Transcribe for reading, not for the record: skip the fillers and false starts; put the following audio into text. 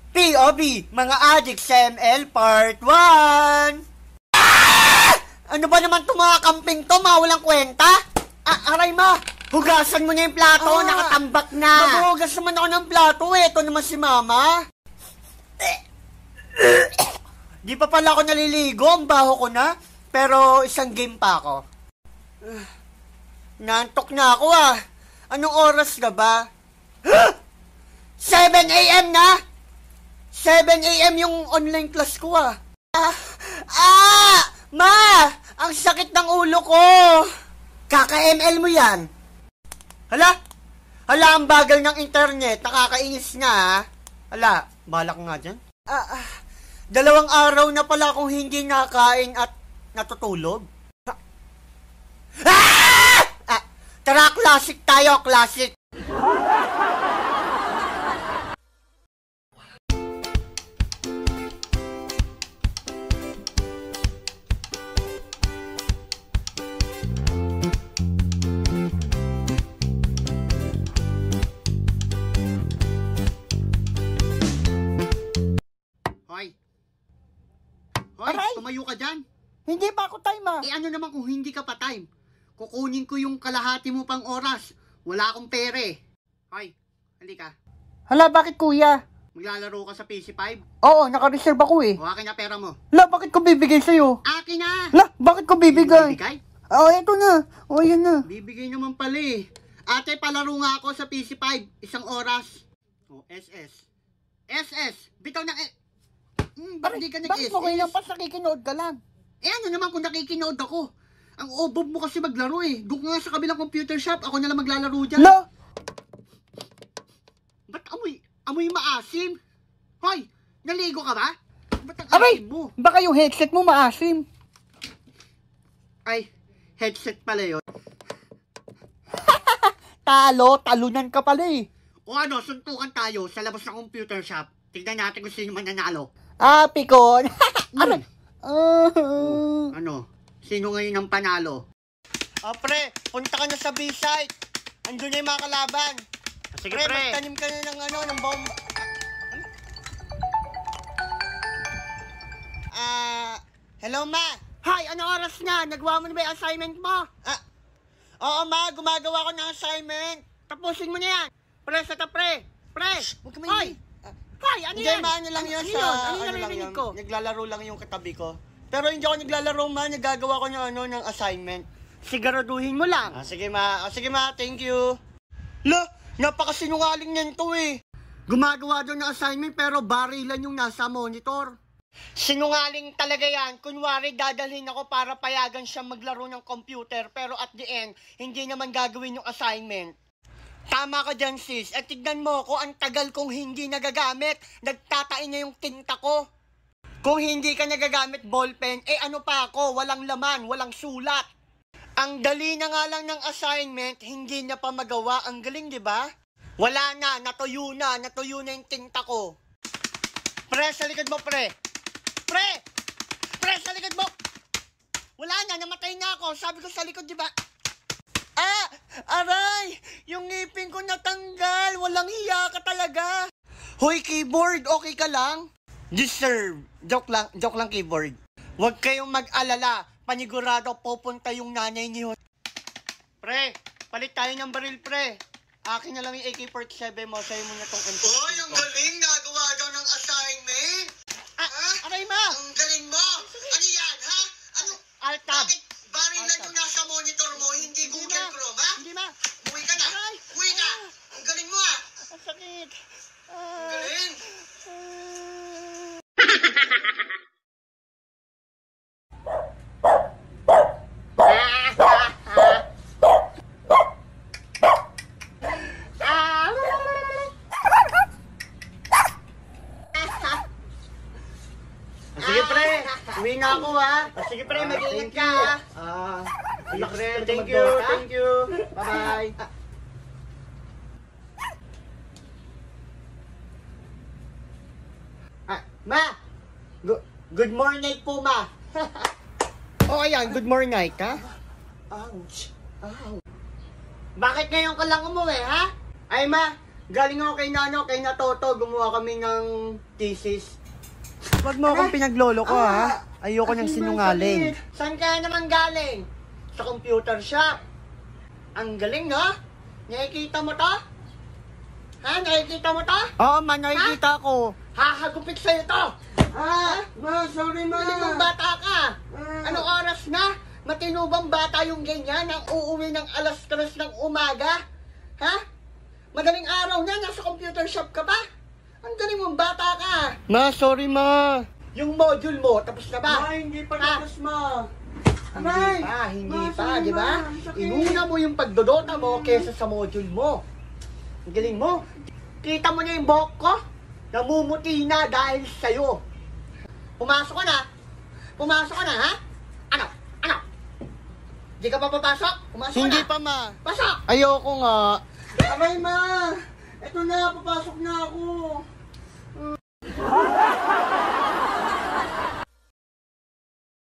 POV, mga adik sa ML Part 1. Ano ba naman itong mga kamping to, walang kwenta? Aray ma, hugasan mo na yung plato, nakatambak na. Maghuhugas naman ako ng plato, ito naman si mama. Di pa pala ako naliligo, ang baho ko na. Pero isang game pa ako. Nantok na ako Anong oras na ba? 7 AM na? 7 AM yung online class ko Ma! Ang sakit ng ulo ko! Kaka-ML mo yan? Hala, ang bagal ng internet. Nakakainis nga Hala, balak nga dyan. 2 araw na pala akong hindi nakain at natutulog. Tara, classic tayo, classic. Hoy, tumayo ka dyan. Hindi pa ako time ano naman kung hindi ka pa time? Kukunin ko yung kalahati mo pang oras. Wala akong pere. Hoy, halika. Hala, bakit kuya? Maglalaro ka sa PC5? Oo, naka-reserve ako O, akin na pera mo. Hala, bakit ko bibigay sa'yo? Akin na! Hala, bakit ko bibigay? Bibigay? Eto na. Yan na. Bibigay naman pala Ate, palaro nga ako sa PC5. 1 oras. SS. SS! Bitaw na bakit di ka nag-SS? Bakit mo kayo pas nakikinood ka lang? Ano naman kung nakikinood ako? Ang obob mo kasi maglaro Doon nga sa kabilang computer shop, ako na lang maglalaro dyan. Hala! Ba't amoy maasim? Hoy, naligo ka ba? Ba't ang asim mo? Baka yung headset mo maasim. Ay, headset pala yun. Talunan ka pala O suntukan tayo sa labas ng computer shop. Tignan natin kung sino mananalo. Pikon. Aray! Sino ngayon ang panalo? Pre, punta ka na sa B-site. Andun na yung mga kalaban. Sige, pre. Magtanim ka na ng bomba. Hello, ma. Hi, ano oras na? Nagawa mo na ba yung assignment mo? Oo, ma. Gumagawa ko ng assignment. Tapusin mo na yan. Pre, Pre, huwag ka maingay. Hoy, ano yan? Hindi, lang yun sa... Ano yung narinig ko? Naglalaro lang yung katabi ko. Pero hindi ako naglalaro, ma. Nagagawa ko ng assignment. Siguraduhin mo lang. Sige, ma. Thank you. Napakasinungaling niyan to Gumagawa doon ng assignment pero barilan yung nasa monitor. Sinungaling talaga yan. Kunwari, dadalhin ako para payagan siya maglaro ng computer. Pero at the end, hindi naman gagawin yung assignment. Tama ka dyan, sis. At tignan mo ko, ang tagal kong hindi nagagamit. Nagtatain na yung tinta ko. Kung hindi ka nagagamit ballpen, ano pa ako? Walang laman, walang sulat. Ang dali na nga lang ng assignment, hindi na pa magawa. Ang galing, di ba? Wala na, natuyo na yung tinta ko. Pre, sa likod mo, pre. Pre, sa likod mo. Wala na, namatay na ako. Sabi ko sa likod, di ba? Aray! Yung ngipin ko natanggal! Walang hiya ka talaga! Hoy, keyboard! Okay ka lang? Deserve! Joke lang keyboard. Huwag kayong mag-alala. Panigurado pupunta yung nanay niyo. Pre, palit tayo ng baril, pre. Akin na lang yung AK-47 mo. Sa'yo mo na tong M16 ko. Hoy, ang galing! Nagawa daw ng assignment! Aray ma! Ang galing mo! Ano yan, ha? Alt-tab! Bakit barilan yung nasa monitor mo, hindi Google Chrome, ha? Hindi, ma. Uwi ka na. Uwi ka. Ang galing mo, Ang sakit. Ang galing. Sige, pre. Uwi na ako, Sige, pre. Mag-iingat ka, Sige, pre. Thank you. Bye-bye. Ma! Good morning po, ma. Ayan. Good morning, ha? Ouch. Bakit ngayon ka lang umuwi, ha? Ay, ma. Galing ako kay Nano, kay Natoto, gumawa kami ng thesis. Huwag mo akong pinaglolo ko, ha? Ayoko ng sinungaling. Saan ka naman galing? Sa computer shop. Ang galing, no? Nakikita mo to? Ha? Nakikita mo to? Oo, man, nakikita ko. Hahagupit sa'yo to! Ma, sorry ma! Matinong bata ka! Anong oras na? Matinubang bata yung ganyan ang uuwi ng alas 3 ng umaga? Ha? Madaling araw na, nasa computer shop ka pa? Ang galing mong bata ka! Ma, sorry, ma. Yung module mo, tapos na ba? Ma, hindi pa tapos, ma. Hindi pa, di ba? Inuna mo yung pagdodota mo kesa sa module mo. Ang galing mo. Kita mo na yung buhok ko? Namumuti na dahil sa'yo. Pumasok ka na. Pumasok ka na, ha? Ano? Ano? Di ka pa papasok? Pumasok Hindi ka na. pa, ma. Pasok! Ayoko nga. Aray, ma! Eto na, papasok na ako.